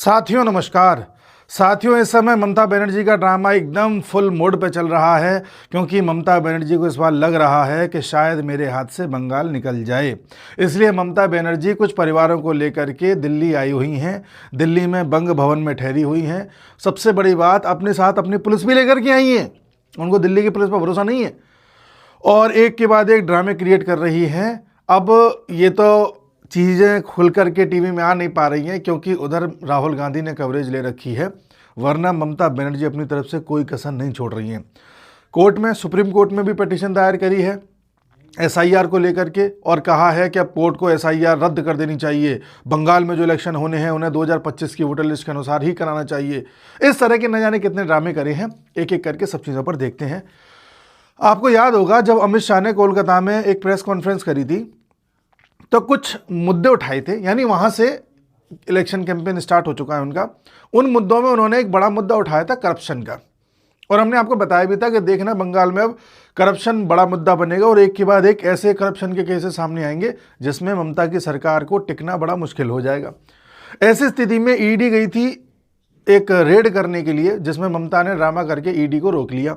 साथियों नमस्कार। साथियों, इस समय ममता बनर्जी का ड्रामा एकदम फुल मोड पे चल रहा है, क्योंकि ममता बनर्जी को इस बार लग रहा है कि शायद मेरे हाथ से बंगाल निकल जाए। इसलिए ममता बनर्जी कुछ परिवारों को लेकर के दिल्ली आई हुई हैं, दिल्ली में बंग भवन में ठहरी हुई हैं। सबसे बड़ी बात, अपने साथ अपनी पुलिस भी लेकर के आई हैं। उनको दिल्ली की पुलिस पर भरोसा नहीं है और एक के बाद एक ड्रामे क्रिएट कर रही हैं। अब ये तो चीज़ें खुल करके टीवी में आ नहीं पा रही हैं, क्योंकि उधर राहुल गांधी ने कवरेज ले रखी है, वरना ममता बनर्जी अपनी तरफ से कोई कसर नहीं छोड़ रही हैं। कोर्ट में, सुप्रीम कोर्ट में भी पिटीशन दायर करी है एसआईआर को लेकर के, और कहा है कि अब कोर्ट को एसआईआर रद्द कर देनी चाहिए। बंगाल में जो इलेक्शन होने हैं उन्हें 2025 की वोटर लिस्ट के अनुसार ही कराना चाहिए। इस तरह के न जाने कितने ड्रामे करे हैं, एक एक करके सब चीज़ों पर देखते हैं। आपको याद होगा जब अमित शाह ने कोलकाता में एक प्रेस कॉन्फ्रेंस करी थी तो कुछ मुद्दे उठाए थे, यानी वहाँ से इलेक्शन कैंपेन स्टार्ट हो चुका है उनका। उन मुद्दों में उन्होंने एक बड़ा मुद्दा उठाया था करप्शन का, और हमने आपको बताया भी था कि देखना बंगाल में अब करप्शन बड़ा मुद्दा बनेगा और एक के बाद एक ऐसे करप्शन के केसेस सामने आएंगे जिसमें ममता की सरकार को टिकना बड़ा मुश्किल हो जाएगा। ऐसी स्थिति में ईडी गई थी एक रेड करने के लिए, जिसमें ममता ने ड्रामा करके ईडी को रोक लिया,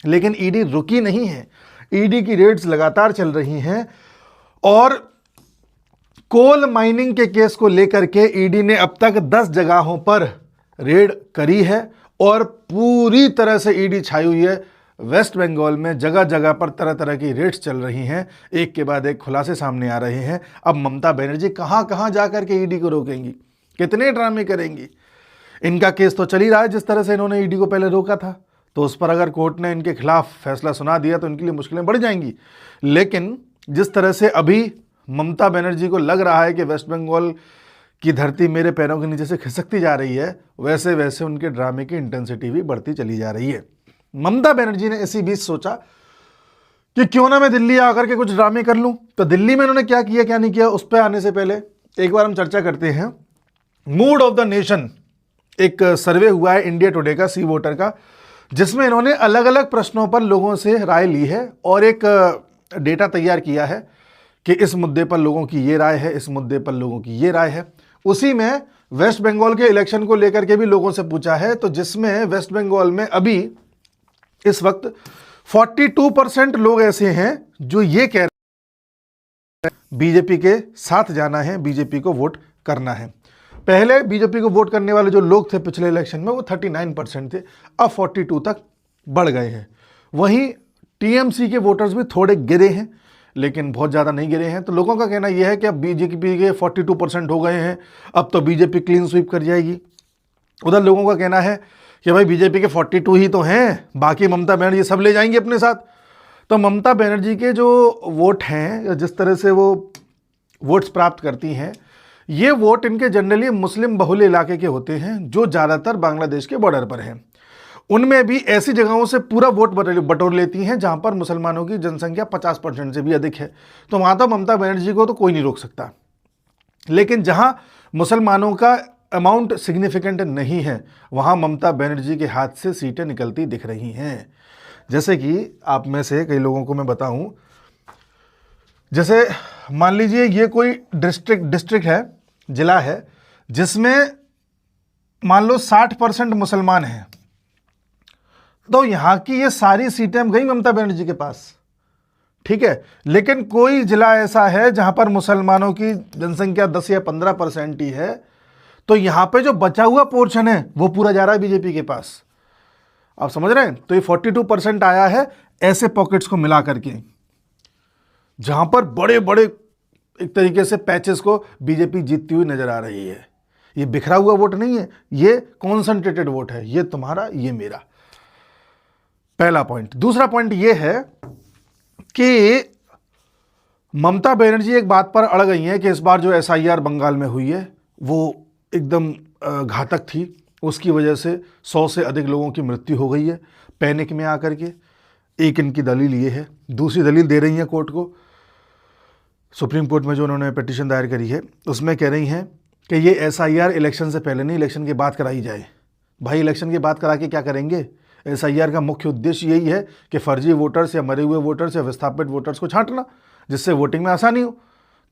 लेकिन ईडी रुकी नहीं है। ईडी की रेड्स लगातार चल रही हैं और कोल माइनिंग के केस को लेकर के ईडी ने अब तक 10 जगहों पर रेड करी है और पूरी तरह से ईडी छाई हुई है। वेस्ट बंगाल में जगह जगह पर तरह तरह की रेड्स चल रही हैं, एक के बाद एक खुलासे सामने आ रहे हैं। अब ममता बनर्जी कहां कहां जाकर के ईडी को रोकेंगी, कितने ड्रामे करेंगी। इनका केस तो चल ही रहा है, जिस तरह से इन्होंने ईडी को पहले रोका था, तो उस पर अगर कोर्ट ने इनके खिलाफ फैसला सुना दिया तो इनके लिए मुश्किलें बढ़ जाएंगी। लेकिन जिस तरह से अभी ममता बनर्जी को लग रहा है कि वेस्ट बंगाल की धरती मेरे पैरों के नीचे से खिसकती जा रही है, वैसे वैसे उनके ड्रामे की इंटेंसिटी भी बढ़ती चली जा रही है। ममता बनर्जी ने इसी बीच सोचा कि क्यों ना मैं दिल्ली आकर के कुछ ड्रामे कर लूं। तो दिल्ली में उन्होंने क्या किया क्या नहीं किया, उस पर आने से पहले एक बार हम चर्चा करते हैं मूड ऑफ द नेशन। एक सर्वे हुआ है इंडिया टुडे का, सी वोटर का, जिसमें इन्होंने अलग अलग प्रश्नों पर लोगों से राय ली है और एक डेटा तैयार किया है कि इस मुद्दे पर लोगों की ये राय है, इस मुद्दे पर लोगों की ये राय है। उसी में वेस्ट बंगाल के इलेक्शन को लेकर के भी लोगों से पूछा है, तो जिसमें वेस्ट बंगाल में अभी इस वक्त 42% लोग ऐसे हैं जो ये कह रहे हैं बीजेपी के साथ जाना है, बीजेपी को वोट करना है। पहले बीजेपी को वोट करने वाले जो लोग थे पिछले इलेक्शन में वो 39% थे, अब 42 तक बढ़ गए हैं। वहीं टीएमसी के वोटर्स भी थोड़े गिरे हैं, लेकिन बहुत ज़्यादा नहीं गिरे हैं। तो लोगों का कहना यह है कि अब बीजेपी के 42% हो गए हैं, अब तो बीजेपी क्लीन स्वीप कर जाएगी। उधर लोगों का कहना है कि भाई बीजेपी के 42 ही तो हैं, बाकी ममता बनर्जी सब ले जाएंगी अपने साथ। तो ममता बनर्जी के जो वोट हैं, जिस तरह से वो वोट्स प्राप्त करती हैं, ये वोट इनके जनरली मुस्लिम बहुल इलाके के होते हैं जो ज़्यादातर बांग्लादेश के बॉर्डर पर हैं। उनमें भी ऐसी जगहों से पूरा वोट बटोर लेती हैं जहां पर मुसलमानों की जनसंख्या 50% से भी अधिक है। तो वहां तो ममता बनर्जी को तो कोई नहीं रोक सकता। लेकिन जहां मुसलमानों का अमाउंट सिग्निफिकेंट नहीं है, वहां ममता बनर्जी के हाथ से सीटें निकलती दिख रही हैं। जैसे कि आप में से कई लोगों को मैं बताऊं, जैसे मान लीजिए ये कोई डिस्ट्रिक्ट है, जिला है, जिसमें मान लो 60% मुसलमान हैं, तो यहां की ये सारी सीटें गई ममता बनर्जी के पास, ठीक है। लेकिन कोई जिला ऐसा है जहां पर मुसलमानों की जनसंख्या 10 या 15% ही है, तो यहां पे जो बचा हुआ पोर्शन है वो पूरा जा रहा है बीजेपी के पास। आप समझ रहे हैं? तो ये 42% आया है ऐसे पॉकेट्स को मिला करके, जहां पर बड़े बड़े एक तरीके से पैचेस को बीजेपी जीतती हुई नजर आ रही है। ये बिखरा हुआ वोट नहीं है, ये कॉन्सेंट्रेटेड वोट है, ये तुम्हारा, ये मेरा। पहला पॉइंट। दूसरा पॉइंट यह है कि ममता बनर्जी एक बात पर अड़ गई हैं कि इस बार जो एसआईआर बंगाल में हुई है वो एकदम घातक थी, उसकी वजह से 100 से अधिक लोगों की मृत्यु हो गई है पैनिक में आकर के। एक इनकी दलील ये है। दूसरी दलील दे रही हैं कोर्ट को, सुप्रीम कोर्ट में जो उन्होंने पिटीशन दायर करी है उसमें कह रही हैं कि ये एसआईआर इलेक्शन से पहले नहीं, इलेक्शन के बाद कराई जाए। भाई इलेक्शन के बाद करा के क्या करेंगे? एसआईआर का मुख्य उद्देश्य यही है कि फर्जी वोटर्स या मरे हुए वोटर्स या विस्थापित वोटर्स को छांटना, जिससे वोटिंग में आसानी हो।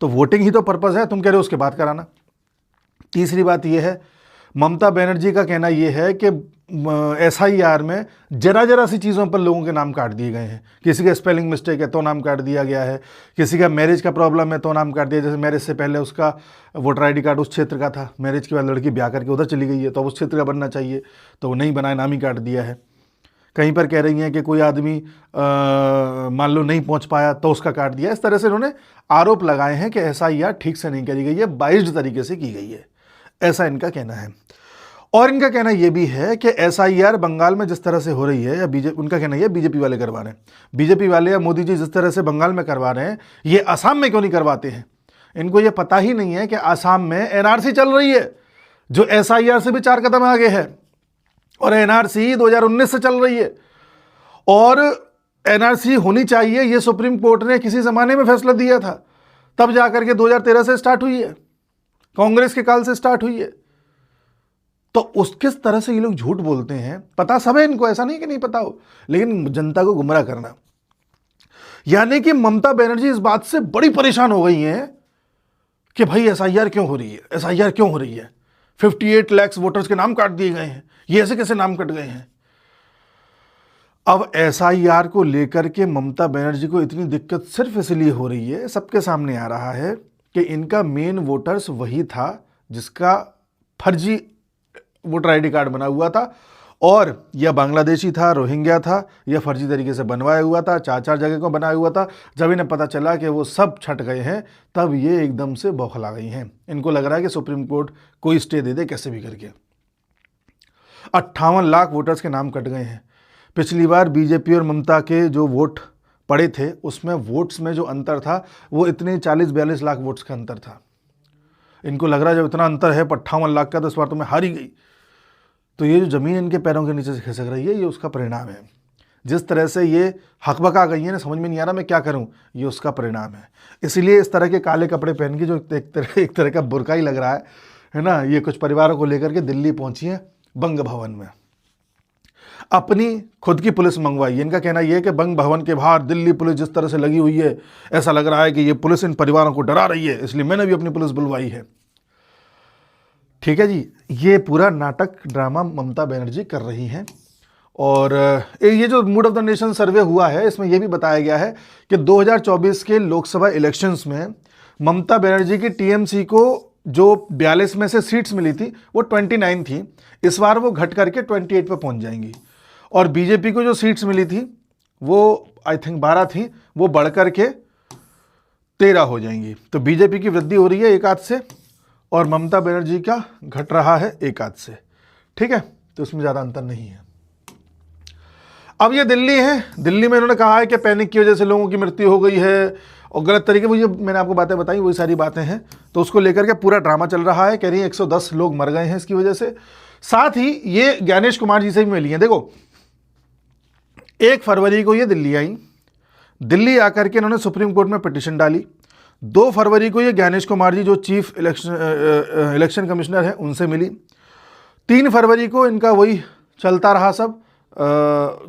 तो वोटिंग ही तो पर्पज़ है, तुम कह रहे हो उसके बाद कराना। तीसरी बात यह है, ममता बनर्जी का कहना यह है कि SIR में जरा सी चीज़ों पर लोगों के नाम काट दिए गए हैं। किसी का स्पेलिंग मिस्टेक है तो नाम काट दिया गया है, किसी का मैरिज का प्रॉब्लम है तो नाम काट दिया। जैसे मैरिज से पहले उसका वोटर ID कार्ड उस क्षेत्र का था, मैरिज के बाद लड़की ब्याह करके उधर चली गई है तो अब उस क्षेत्र का बनना चाहिए, तो वो नहीं बनाए, नाम ही काट दिया है। कहीं पर कह रही हैं कि कोई आदमी मान लो नहीं पहुंच पाया तो उसका काट दिया। इस तरह से उन्होंने आरोप लगाए हैं कि SIR ठीक से नहीं करी गई है, बाइज्ड तरीके से की गई है, ऐसा इनका कहना है। और इनका कहना यह भी है कि SIR बंगाल में जिस तरह से हो रही है, या बीजेपी, उनका कहना यह बीजेपी वाले करवा रहे हैं, बीजेपी वाले या मोदी जी जिस तरह से बंगाल में करवा रहे हैं, ये असम में क्यों नहीं करवाते हैं। इनको ये पता ही नहीं है कि असम में NRC चल रही है, जो SIR से भी 4 कदम आगे है, और NRC 2019 से चल रही है, और NRC होनी चाहिए, ये सुप्रीम कोर्ट ने किसी ज़माने में फैसला दिया था, तब जाकर के 2013 से स्टार्ट हुई है, कांग्रेस के काल से स्टार्ट हुई है। तो उस किस तरह से ये लोग झूठ बोलते हैं, पता सब है इनको, ऐसा नहीं कि नहीं पता हो, लेकिन जनता को गुमराह करना। यानी कि ममता बनर्जी इस बात से बड़ी परेशान हो गई हैं कि भाई SIR क्यों हो रही है, SIR क्यों हो रही है, 58 लाख वोटर्स के नाम काट दिए गए हैं, ये ऐसे कैसे नाम कट गए हैं। अब SIR को लेकर के ममता बनर्जी को इतनी दिक्कत सिर्फ इसलिए हो रही है, सबके सामने आ रहा है कि इनका मेन वोटर्स वही था जिसका फर्जी वोटर ID कार्ड बना हुआ था, और यह बांग्लादेशी था, रोहिंग्या था, यह फर्जी तरीके से बनवाया हुआ था, 4 जगह को बनाया हुआ था। जब इन्हें पता चला कि वो सब छट गए हैं, तब ये एकदम से बौखला गई हैं। इनको लग रहा है कि सुप्रीम कोर्ट कोई स्टे दे दे कैसे भी करके। 58 लाख वोटर्स के नाम कट गए हैं। पिछली बार बीजेपी और ममता के जो वोट पड़े थे, उसमें वोट्स में जो अंतर था वो इतने 40-42 लाख वोट्स का अंतर था। इनको लग रहा है जब इतना अंतर है 58 लाख का, तो इस बार तो मैं हार ही गई। तो ये जो ज़मीन इनके पैरों के नीचे से खिसक रही है, ये उसका परिणाम है। जिस तरह से ये हकबका गई है ना, समझ में नहीं आ रहा मैं क्या करूं, ये उसका परिणाम है। इसलिए इस तरह के काले कपड़े पहन के, जो एक तरह का बुर्का ही लग रहा है ना, ये कुछ परिवारों को लेकर के दिल्ली पहुंची है, बंग भवन में अपनी खुद की पुलिस मंगवाई है। इनका कहना यह है कि बंग भवन के बाहर दिल्ली पुलिस जिस तरह से लगी हुई है, ऐसा लग रहा है कि ये पुलिस इन परिवारों को डरा रही है, इसलिए मैंने भी अपनी पुलिस बुलवाई है। ठीक है जी, ये पूरा नाटक ड्रामा ममता बनर्जी कर रही हैं। और ये जो मूड ऑफ द नेशन सर्वे हुआ है, इसमें यह भी बताया गया है कि 2024 के लोकसभा इलेक्शंस में ममता बनर्जी की TMC को जो 42 में से सीट्स मिली थी वो 29 थी, इस बार वो घट करके 28 पे पहुंच जाएंगी। और बीजेपी को जो सीट्स मिली थी वो आई थिंक 12 थी, वो बढ़ करके 13 हो जाएंगी। तो बीजेपी की वृद्धि हो रही है एक हाथ से, और ममता बनर्जी का घट रहा है एक हाथ से। ठीक है, तो उसमें ज़्यादा अंतर नहीं है। अब ये दिल्ली है, दिल्ली में इन्होंने कहा है कि पैनिक की वजह से लोगों की मृत्यु हो गई है, और गलत तरीके में, मैंने आपको बातें बताई वही सारी बातें हैं। तो उसको लेकर के पूरा ड्रामा चल रहा है। कह रही है 110 लोग मर गए हैं इसकी वजह से। साथ ही ये ज्ञानेश कुमार जी से भी मिली हैं। देखो, 1 फरवरी को ये दिल्ली आई, दिल्ली आकर के इन्होंने सुप्रीम कोर्ट में पिटीशन डाली। 2 फरवरी को ये ज्ञानेश कुमार जी जो चीफ इलेक्शन कमिश्नर हैं उनसे मिली। 3 फरवरी को इनका वही चलता रहा सब,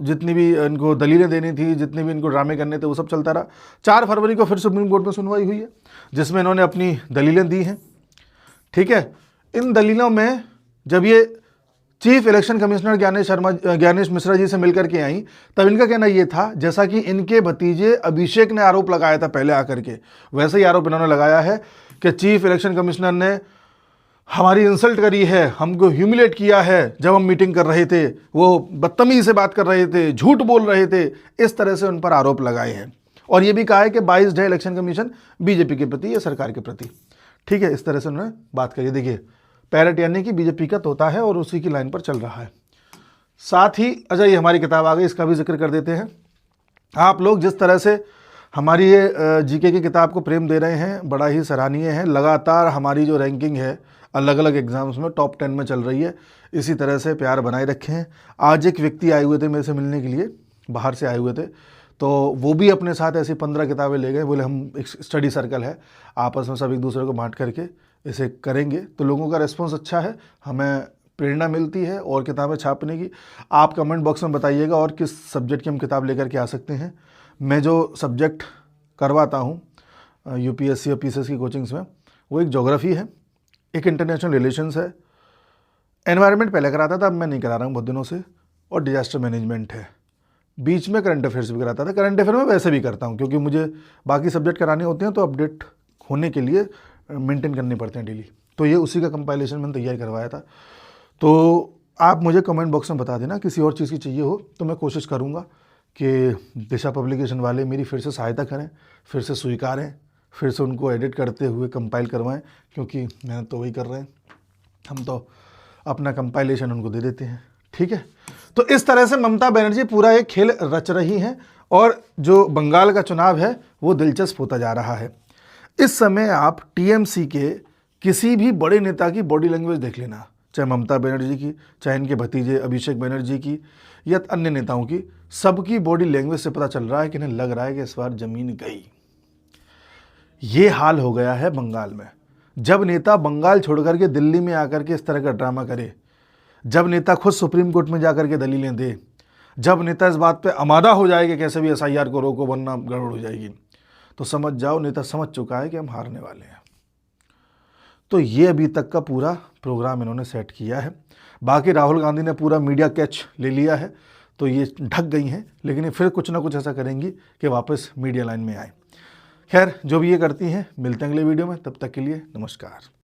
जितनी भी इनको दलीलें देनी थी, जितने भी इनको ड्रामे करने थे, वो सब चलता रहा। 4 फरवरी को फिर सुप्रीम कोर्ट में सुनवाई हुई है, जिसमें इन्होंने अपनी दलीलें दी हैं। ठीक है, इन दलीलों में जब ये chief election commissioner Gyanesh Mishra ji से मिलकर के आई, तब इनका कहना ये था, जैसा कि इनके भतीजे अभिषेक ने आरोप लगाया था पहले आकर के, वैसे ही आरोप इन्होंने लगाया है कि चीफ इलेक्शन कमिश्नर ने हमारी इंसल्ट करी है, हमको ह्यूमिलेट किया है। जब हम मीटिंग कर रहे थे वो बदतमीजी से बात कर रहे थे, झूठ बोल रहे थे, इस तरह से उन पर आरोप लगाए हैं। और ये भी कहा है कि बाइस्ड है इलेक्शन कमीशन बीजेपी के प्रति या सरकार के प्रति। ठीक है, इस तरह से उन्होंने बात करी। देखिए, पैरट यानी कि बीजेपी का तोता है और उसी की लाइन पर चल रहा है। साथ ही अच्छा, ये हमारी किताब आ गई, इसका भी जिक्र कर देते हैं। आप लोग जिस तरह से हमारी ये जीके की किताब को प्रेम दे रहे हैं, बड़ा ही सराहनीय है। लगातार हमारी जो रैंकिंग है अलग अलग एग्जाम्स में टॉप 10 में चल रही है। इसी तरह से प्यार बनाए रखें। आज एक व्यक्ति आए हुए थे मेरे से मिलने के लिए, बाहर से आए हुए थे, तो वो भी अपने साथ ऐसी 15 किताबें ले गए। बोले हम एक स्टडी सर्कल है, आपस में सब एक दूसरे को बांट करके इसे करेंगे। तो लोगों का रिस्पॉन्स अच्छा है, हमें प्रेरणा मिलती है और किताबें छापने की। आप कमेंट बॉक्स में बताइएगा और किस सब्जेक्ट की हम किताब लेकर के आ सकते हैं। मैं जो सब्जेक्ट करवाता हूँ UPSC और PCS की कोचिंग्स में, वो एक ज्योग्राफी है, एक इंटरनेशनल रिलेशंस है, एनवायरनमेंट पहले कराता था, अब मैं नहीं करा रहा हूँ बहुत दिनों से, और डिजास्टर मैनेजमेंट है। बीच में करंट अफेयर्स भी कराता था। करंट अफेयर में वैसे भी करता हूँ क्योंकि मुझे बाकी सब्जेक्ट कराने होते हैं, तो अपडेट होने के लिए मेंटेन करने पड़ते हैं डेली। तो ये उसी का कंपाइलेशन मैंने तैयार करवाया था। तो आप मुझे कमेंट बॉक्स में बता देना, किसी और चीज़ की चाहिए हो तो मैं कोशिश करूँगा कि दिशा पब्लिकेशन वाले मेरी फिर से सहायता करें, फिर से स्वीकारें, फिर से उनको एडिट करते हुए कंपाइल करवाएं, क्योंकि मेहनत तो वही कर रहे हैं, हम तो अपना कंपाइलेशन उनको दे देते हैं। ठीक है, तो इस तरह से ममता बनर्जी पूरा एक खेल रच रही हैं और जो बंगाल का चुनाव है वो दिलचस्प होता जा रहा है। इस समय आप टीएमसी के किसी भी बड़े नेता की बॉडी लैंग्वेज देख लेना, चाहे ममता बनर्जी की, चाहे इनके भतीजे अभिषेक बनर्जी की या अन्य नेताओं की, सबकी बॉडी लैंग्वेज से पता चल रहा है कि इन्हें लग रहा है कि इस बार जमीन गई। ये हाल हो गया है बंगाल में। जब नेता बंगाल छोड़ करके दिल्ली में आकर के इस तरह का ड्रामा करे, जब नेता खुद सुप्रीम कोर्ट में जाकर के दलीलें दे, जब नेता इस बात पे आमादा हो जाए कि कैसे भी एसआईआर को रोको वरना गड़बड़ हो जाएगी, तो समझ जाओ नेता समझ चुका है कि हम हारने वाले हैं। तो ये अभी तक का पूरा प्रोग्राम इन्होंने सेट किया है। बाकी राहुल गांधी ने पूरा मीडिया कैच ले लिया है, तो ये ढक गई हैं, लेकिन ये फिर कुछ ना कुछ ऐसा करेंगी कि वापस मीडिया लाइन में आए। खैर, जो भी ये करती हैं, मिलते हैं अगले वीडियो में, तब तक के लिए नमस्कार।